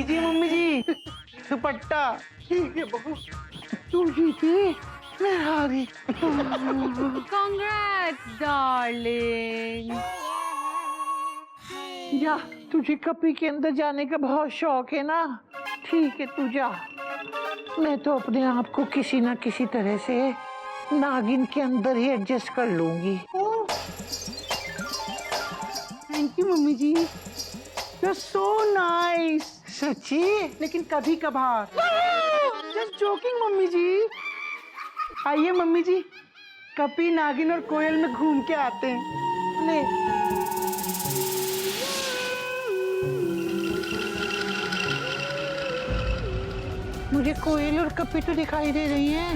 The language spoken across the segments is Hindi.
लीजिए मम्मी जी दुपट्टा। ठीक है बहू, तुम जीती, मैं हारी। Congrats, darling. जा, तुझे कपी के अंदर जाने का बहुत शौक है ना? ठीक है तू जा, मैं तो अपने आप को किसी ना किसी तरह से नागिन के अंदर ही एडजस्ट कर लूंगी। Thank you mummy ji, you are so nice. सच्ची? लेकिन कभी कभार। Just joking mummy ji. आइए मम्मी जी, कपी, नागिन और कोयल में घूम के आते हैं। ले। मुझे कोयल और कपी तो दिखाई दे रही है,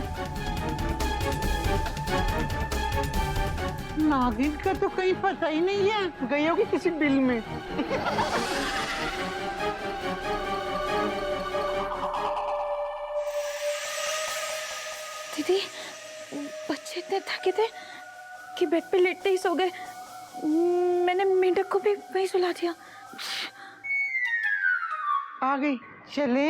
नागिन का तो कहीं पता ही नहीं है। गई होगी किसी बिल में। दीदी, बच्चे इतने थके थे कि बेड पे लेटते ही सो गए। मैंने मेंढक को भी वहीं सुला दिया। आ गई, चले।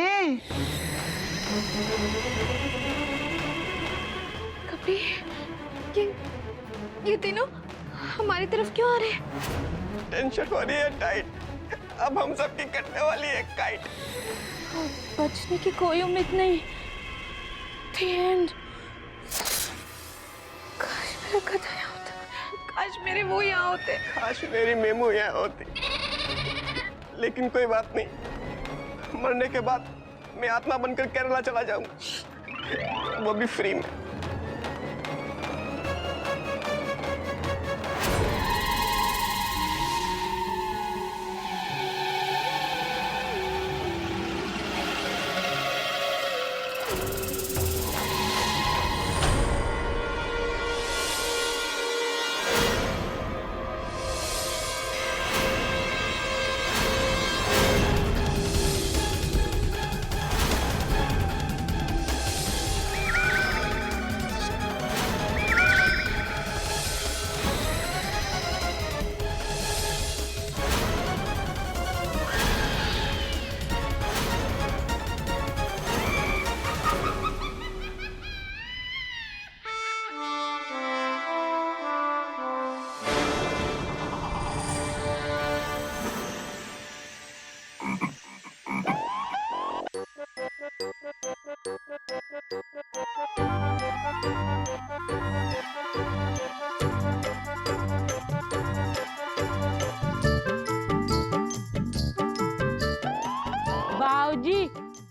कभी ये तीनों हमारी तरफ क्यों आ रहे हैं? टेंशन हो रही है टाइट, अब हम सबकी कटने वाली है काइट। बचने की कोई उम्मीद नहीं। The end. काश मेरा गधा यहाँ होता, काश मेरे वो यहाँ होते। काश मेरी मेमू यहाँ होती, लेकिन कोई बात नहीं, मरने के बाद मैं आत्मा बनकर केरला चला जाऊंगा, वो भी फ्री में।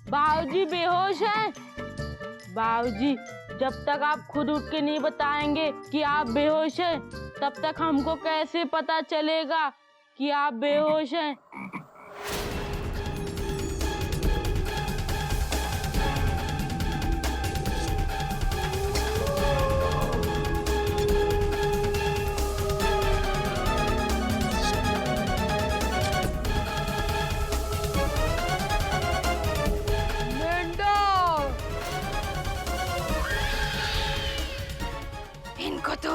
बाबूजी बेहोश हैं। बाबूजी, जब तक आप खुद उठ के नहीं बताएंगे कि आप बेहोश हैं, तब तक हमको कैसे पता चलेगा कि आप बेहोश हैं? इनको तो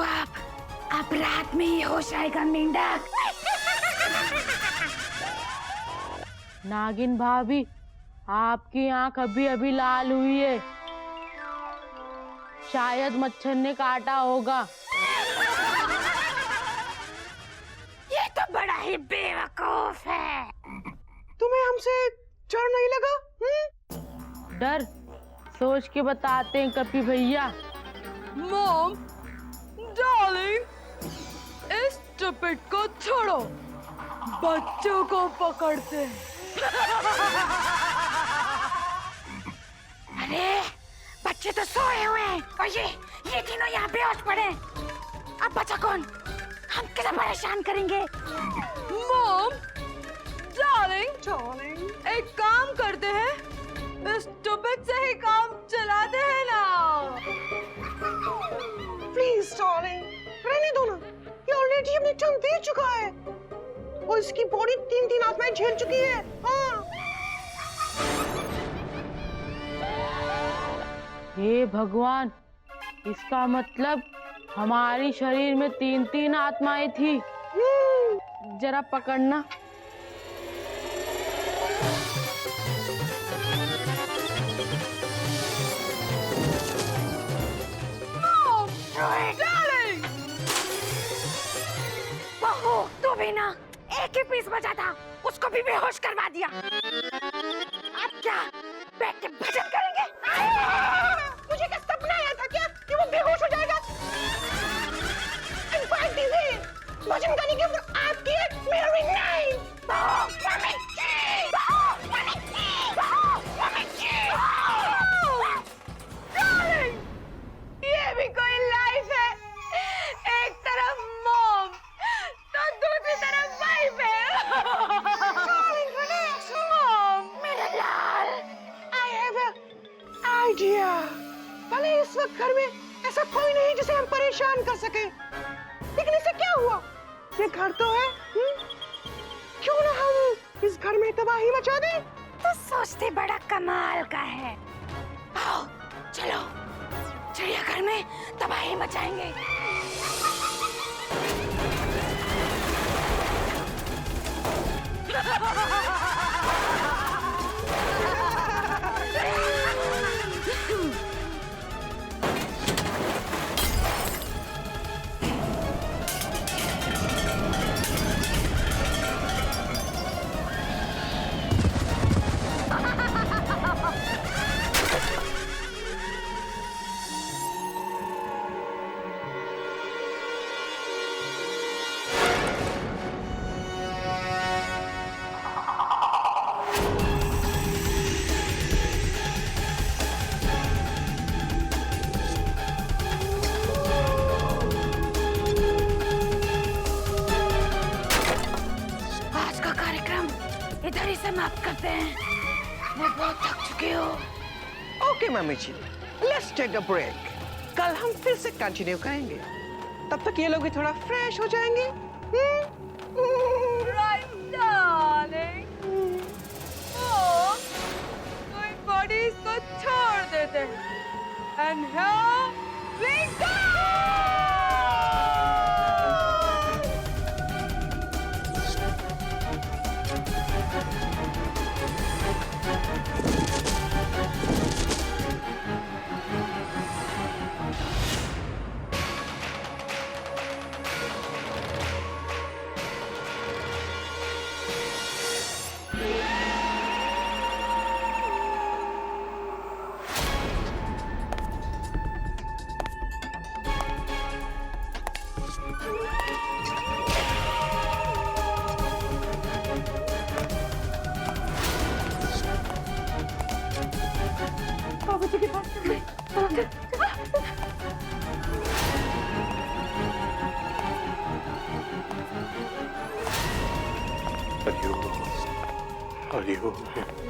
अब रात में ही होश आएगा मेंढक। नागिन भाभी, आपकी आंख अभी अभी लाल हुई है, शायद मच्छर ने काटा होगा। ये तो बड़ा ही बेवकूफ है। तुम्हें हमसे डर नहीं लगा? डर सोच के बताते हैं कपी भैया। मॉम, डार्लिंग, इस टपेट को छोड़ो, बच्चों को पकड़ते हैं। अरे बच्चे तो सोए हुए हैं और ये तीनों यहाँ बेहोश पड़े। अब बचा कौन? हम किसे परेशान करेंगे? मॉम, डार्लिंग, एक काम करते हैं, इस टपेट से ही काम चलाते हैं ना। प्लीज डार्लिंग, रहने दो ना, ये ऑलरेडी अपनी टर्न दे चुका है और इसकी बॉडी 3 आत्माएं झेल चुकी है। हाँ। हे भगवान, इसका मतलब हमारी शरीर में 3 आत्माएं थी। जरा पकड़ना। उसको भी बेहोश करवा दिया। अब क्या बैठ के भजन करेंगे? मुझे क्या सपना आया था क्या कि वो बेहोश हो जाएगा? भजन करने की आपकी है मेरी नहीं। ये भी कोई लाइफ है? एक तरफ मॉम तो दूसरी तरफ वाइफ है। मॉम मेरा लाल। I have an idea. भले इस वक्त घर में ऐसा कोई नहीं जिसे हम परेशान कर सके, लेकिन इससे क्या हुआ? ये घर तो है। क्यों ना हम इस घर में तबाही मचा दें? तो सोचते बड़ा कमाल का है। आओ चलो चिड़ियाघर में तबाही मचाएंगे। इधर ही समाप्त करते हैं। वो बहुत थक चुके हो। Okay mummy ji, let's take a break. कल हम फिर से कंटिन्यू करेंगे। तब तक ये लोग भी थोड़ा फ्रेश हो जाएंगे। Right, darling. Oh, कोई बॉडीज को छोड़ देते हैं। And here we go.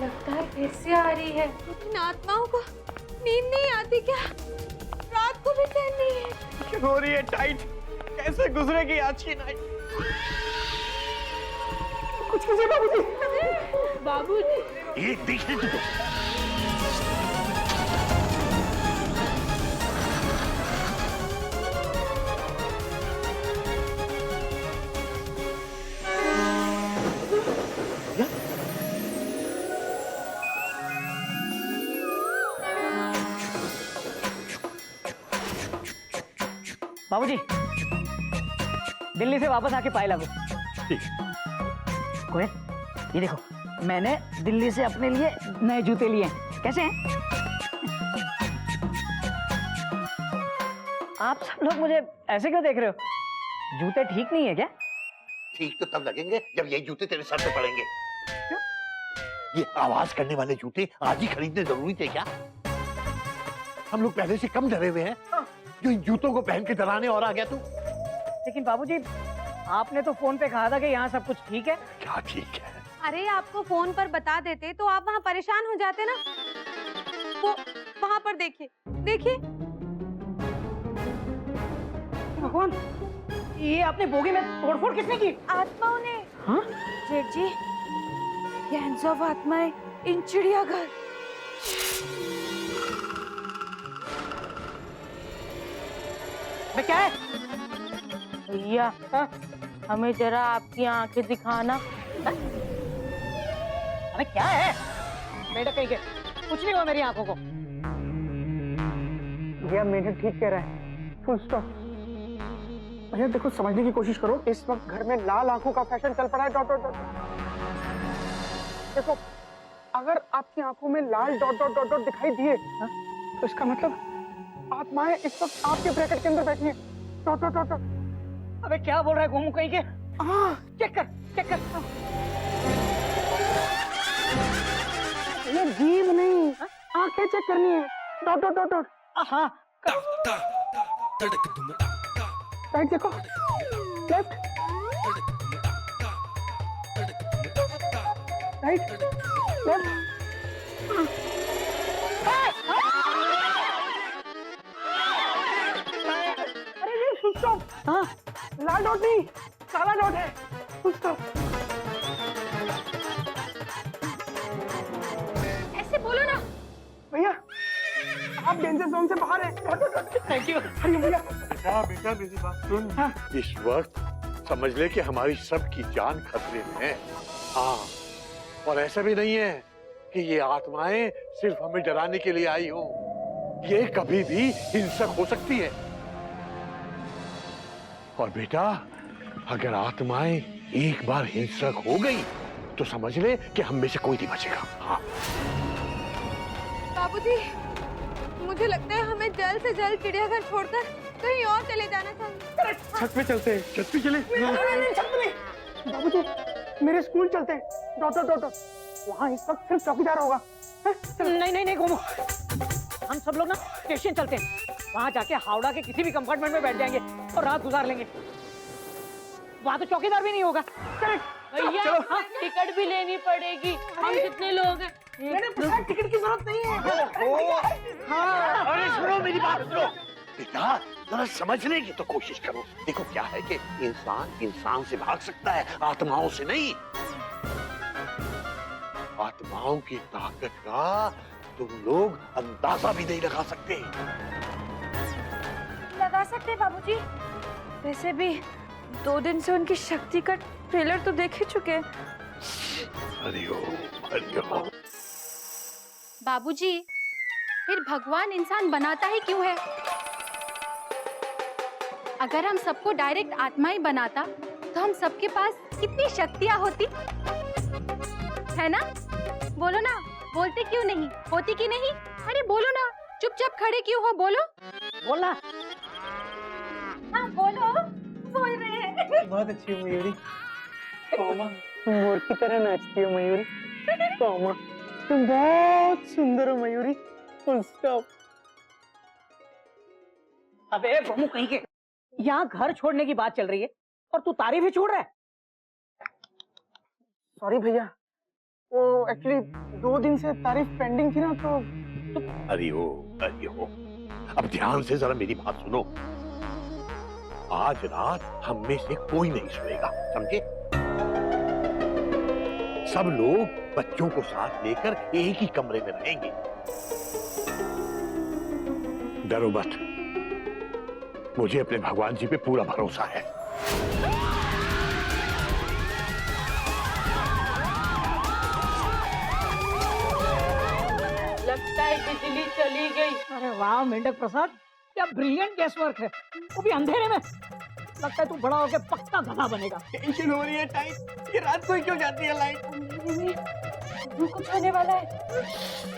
लगता है फिर से आ रही है। इन आत्माओं को नींद नहीं आती क्या? रात को भी चैन नहीं है। क्यों हो रही है टाइट? कैसे गुजरेगी आज की नाइट? कुछ कीजिए बाबूजी। बाबूजी ये देखने तो दो। बाबूजी, दिल्ली से वापस आके पाए लागू। कोयल, ये देखो, मैंने दिल्ली से अपने लिए नए जूते लिए हैं। कैसे हैं? आप सब लोग मुझे ऐसे क्यों देख रहे हो? जूते ठीक नहीं है क्या? ठीक तो तब लगेंगे जब यही जूते तेरे सर पे पड़ेंगे। ये आवाज करने वाले जूते आज ही खरीदने जरूरी थे क्या? हम लोग पहले से कम डरे हुए हैं जो इन जूतों को पहन के डराने और आ गया तू। लेकिन बाबूजी, आपने तो फोन पे कहा था कि यहाँ सब कुछ ठीक है। क्या ठीक है? अरे आपको फोन पर बता देते तो आप वहाँ परेशान हो जाते ना। वो वहाँ पर देखिए, देखिए। भगवान, ये आपने बोगी में तोड़फोड़ किसने की? आत्माओं ने। हाँ? जेठ जी, गैंग्स ऑफ आत्माएं इन चिड़ियाघर। मैं क्या है? भैया हमें जरा आपकी आंखें दिखाना। अबे क्या है? बेटा कहीं के कुछ नहीं हुआ मेरी आंखों को। भैया मैंने ठीक कह रहा है, फुल स्टॉप। भैया देखो, समझने की कोशिश करो। इस वक्त घर में लाल आंखों का फैशन चल पड़ा है। Dot dot dot. देखो, अगर आपकी आंखों में लाल डॉट डॉट डॉट डॉट दिखाई दिए तो इसका मतलब आत्माएं इस वक्त आपके ब्रैकेट के अंदर बैठी हैं। Dot dot dot dot. अबे क्या बोल रहा है गोमू कहीं के? हाँ, चेक कर, चेक कर। ये जीभ नहीं, आंखें चेक करनी है। Dot dot dot dot. हाँ। राइट देखो, लेफ्ट, राइट, लेफ्ट। अरे ये फुल स्टॉप। हाँ। लाल डॉट नहीं, काला डॉट है। Full stop. ऐसे बोलो ना। भैया, आप डेंजर जोन से बाहर हैं। Thank you. हरिओम भैया। बेटा बेटा मेरी बात सुन। इस वक्त समझ ले कि हमारी सबकी जान खतरे में है। हाँ, और ऐसा भी नहीं है कि ये आत्माएं सिर्फ हमें डराने के लिए आई हो। ये कभी भी हिंसक हो सकती है। और बेटा, अगर आत्माएं एक बार हिंसक हो गई तो समझ ले कि हम में से कोई नहीं बचेगा। हाँ। बाबूजी, मुझे लगता है हमें जल्द से जल्द चिड़ियाघर छोड़कर कहीं और चले जाना चाहिए। छत पे चलते हैं। छत पे चले। नहीं, छत पे नहीं। बाबूजी, मेरे स्कूल चलते हैं। Dot dot dot. वहाँ इस वक्त सिर्फ चौकीदार होगा। नहीं नहीं नहीं गोमू, हम सब लोग ना स्टेशन चलते हैं। वहाँ जाके हावड़ा के किसी भी कंपार्टमेंट में बैठ जाएंगे और रात गुजार लेंगे। वहाँ तो चौकीदार भी नहीं होगा। भैया टिकट भी लेनी पड़ेगी। हम कितने लोग हैं? टिकट की जरूरत नहीं है। हाँ, अरे सुनो मेरी बात सुनो। बेटा जरा समझने की तो कोशिश करो। देखो क्या है कि इंसान से भाग सकता है, आत्माओं से नहीं। आत्माओं की ताकत का तुम लोग अंदाजा भी नहीं लगा सकते। लगा सकते बाबूजी। वैसे भी 2 दिन से उनकी शक्ति का ट्रेलर तो देख ही चुके हैं। हरिओम हरिओम। बाबूजी, फिर भगवान इंसान बनाता ही क्यों है? अगर हम सबको डायरेक्ट आत्माएं बनाता तो हम सबके पास कितनी शक्तियां होती, है ना? बोलो ना, बोलते क्यों नहीं? होती कि नहीं? अरे बोलो ना, चुपचाप खड़े क्यों हो? बोलो। बोलना। हाँ बोलो, बोल रहे हैं। बहुत अच्छी हो मयूरी। कोमा, तुम मोर की तरह नाचती हो मयूरी। कोमा, तुम बहुत सुंदर हो मयूरी। Full stop. अबे गोमू कहीं के, यहाँ घर छोड़ने की बात चल रही है और तू तारीफ ही छोड़ रहा है। सॉरी भैया, वो एक्चुअली 2 दिन से तारीफ पेंडिंग थी ना, तो हरिओम हरिओम। अब ध्यान से जरा मेरी बात सुनो। आज रात हम में से कोई नहीं सोएगा, समझे? सब लोग बच्चों को साथ लेकर एक ही कमरे में रहेंगे। डरो मत, मुझे अपने भगवान जी पे पूरा भरोसा है। लगता है बिजली चली गई। अरे वाह मेंढक प्रसाद, क्या ब्रिलियंट गैस वर्क है, वो भी अंधेरे में। लगता है तू बड़ा होके पक्का गधा बनेगा। टेंशन हो रही है टाइट। ये रात को ही क्यों जाती है लाइट? कुछ होने वाला है।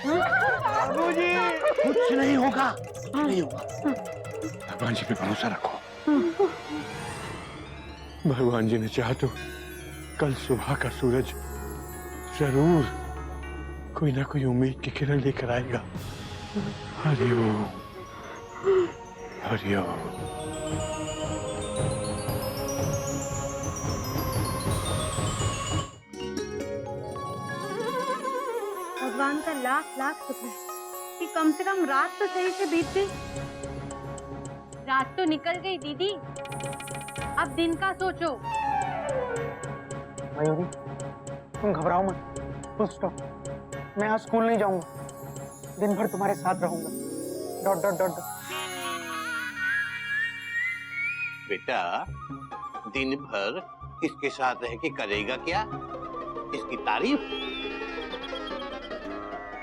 बाबूजी, कुछ नहीं होगा, नहीं होगा। भगवान जी पे भरोसा रखो। भगवान जी ने चाहा तो कल सुबह का सूरज जरूर कोई ना कोई उम्मीद की किरण लेकर आएगा। हरिओम हरिओम। भगवान का लाख लाख शुक्र है कि कम से कम रात तो सही से बीत गई। रात तो निकल गई दीदी, अब दिन का सोचो। मयूरी, तुम घबराओ मत। Full stop. मैं आज स्कूल नहीं जाऊंगा, दिन भर तुम्हारे साथ रहूंगा। Dot dot dot. बेटा दिन भर इसके साथ रह के करेगा क्या? इसकी तारीफ?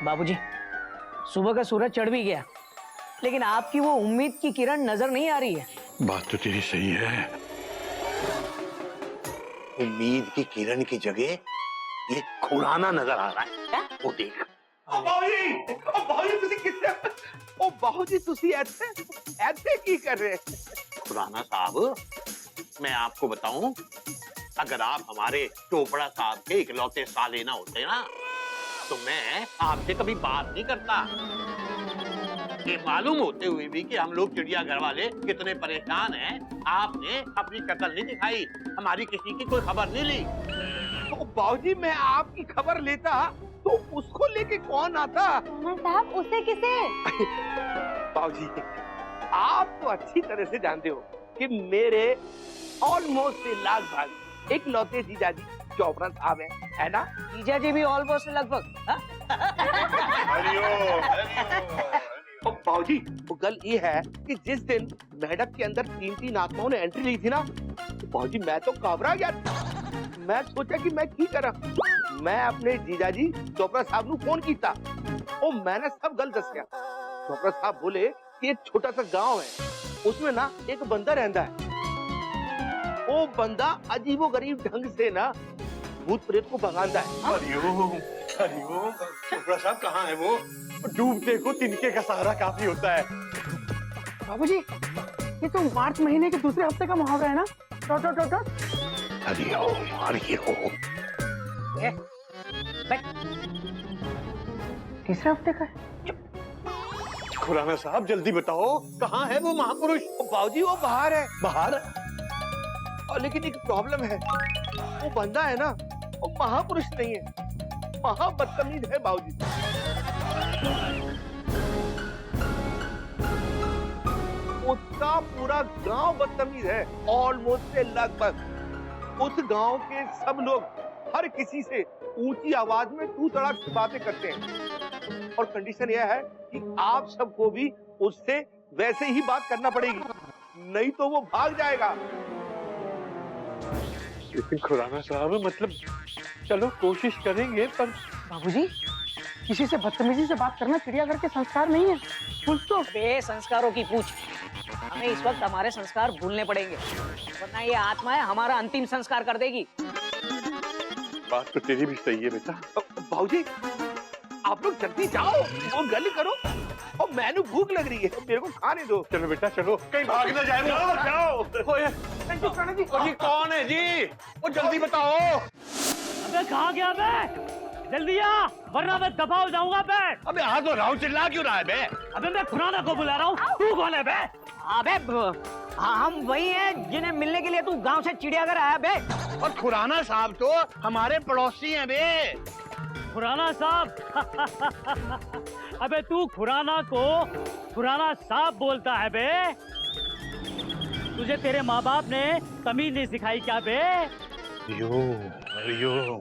बाबूजी, सुबह का सूरज चढ़ भी गया, लेकिन आपकी वो उम्मीद की किरण नजर नहीं आ रही है। बात तो तेरी सही है। उम्मीद की किरण की जगह ये खुराना नजर आ रहा है, वो देख। बाबूजी ਤੁਸੀਂ ਕਿੱਥੇ ਉਹ ਬਾਬੂਜੀ ਤੁਸੀਂ ਇੱਥੇ ਇੱਥੇ ਕੀ ਕਰ ਰਹੇ खुराना साहब, मैं आपको बताऊं, अगर आप हमारे चोपड़ा साहब के इकलौते साले ना होते ना, तो मैं आपसे कभी बात नहीं करता। ये मालूम होते हुए भी कि हम लोग चिड़ियाघर वाले कितने परेशान हैं, आपने अपनी शक्ल नहीं दिखाई, हमारी किसी की कोई खबर नहीं ली। तो बाबूजी मैं आपकी खबर लेता तो उसको लेके कौन आता? साहब उसे किसे? बाबूजी आप तो अच्छी तरह से जानते हो कि मेरे ऑलमोस्ट लगभग एक लौते जीजाजी चोपड़ा साहब है ना? जीजा जी भी ऑलमोस्ट लगभग। हाँ? तो बाबूजी वो गल ये है कि जिस दिन मेढक के अंदर तीन आत्माओं ने एंट्री ली थी ना, तो बाबूजी मैं तो घबरा गया। मैं सोचा कि मैं की करा। मैं अपने जीजाजी चोपड़ा साहब नु फोन किया और मैंने सब गल दसिया। चोपड़ा साहब बोले कि एक छोटा सा गांव है, उसमें ना एक बंदा रहता है। वो बंदा अजीबो गरीब ढंग से ना भूत प्रेत को भगाता है। हरिओम हरिओम। चोपड़ा साहब कहाँ है वो? डूबते को तिनके का सहारा काफी होता है। बाबूजी ये तो मार्च महीने के दूसरे हफ्ते का मुहावरा है ना? हरिओम हरिओम। तीसरे हफ्ते का है? खुराना साहब जल्दी बताओ, कहाँ है वो महापुरुष? बाबूजी वो बाहर है। बाहर? और लेकिन एक प्रॉब्लम है, वो बंदा है ना, वो महापुरुष नहीं है, महा बदतमीज है बाबूजी। उसका पूरा गांव बदतमीज है, ऑलमोस्ट से लगभग। उस गांव के सब लोग हर किसी से ऊंची आवाज में तू तड़ाक से बातें करते हैं। और कंडीशन यह है कि आप सबको भी उससे वैसे ही बात करना पड़ेगी, नहीं तो वो भाग जाएगा। लेकिन खुराना साहब मतलब चलो कोशिश करेंगे, पर बाबूजी किसी से बदतमीजी से बात करना चिड़ियाघर के संस्कार नहीं है। पूछ तो बे संस्कारों की पूछ। हमें इस वक्त हमारे संस्कार भूलने पड़ेंगे, वरना ये आत्मा है हमारा अंतिम संस्कार कर देगी। बात तो तेरी भी सही है बेटा। बाबूजी आप लोग जल्दी जाओ, वो गल करो, और मैंने भूख लग रही है, मेरे को खाने दो। चलो बेटा चलो, कहीं भाग ना जाए। जाओ। ये कौन है जी? वो जल्दी बताओ। अबे कहाँ गया बे? जल्दी आ, वरना मैं दफा हो जाऊंगा बे। अबे हाँ तो राव चिल्ला क्यों रहा है बे? अबे मैं खुराना को बुला रहा हूँ, तू कौन है बे? अबे हम वही हैं जिन्हें मिलने के लिए तू गांव से चिड़ियाघर आया बे। और खुराना साहब तो हमारे पड़ोसी हैं बे। खुराना साहब? अबे तू खुराना को खुराना साहब बोलता है बे? तुझे तेरे माँ बाप ने तमीज नहीं सिखाई क्या बे? हरिओम हरिओम।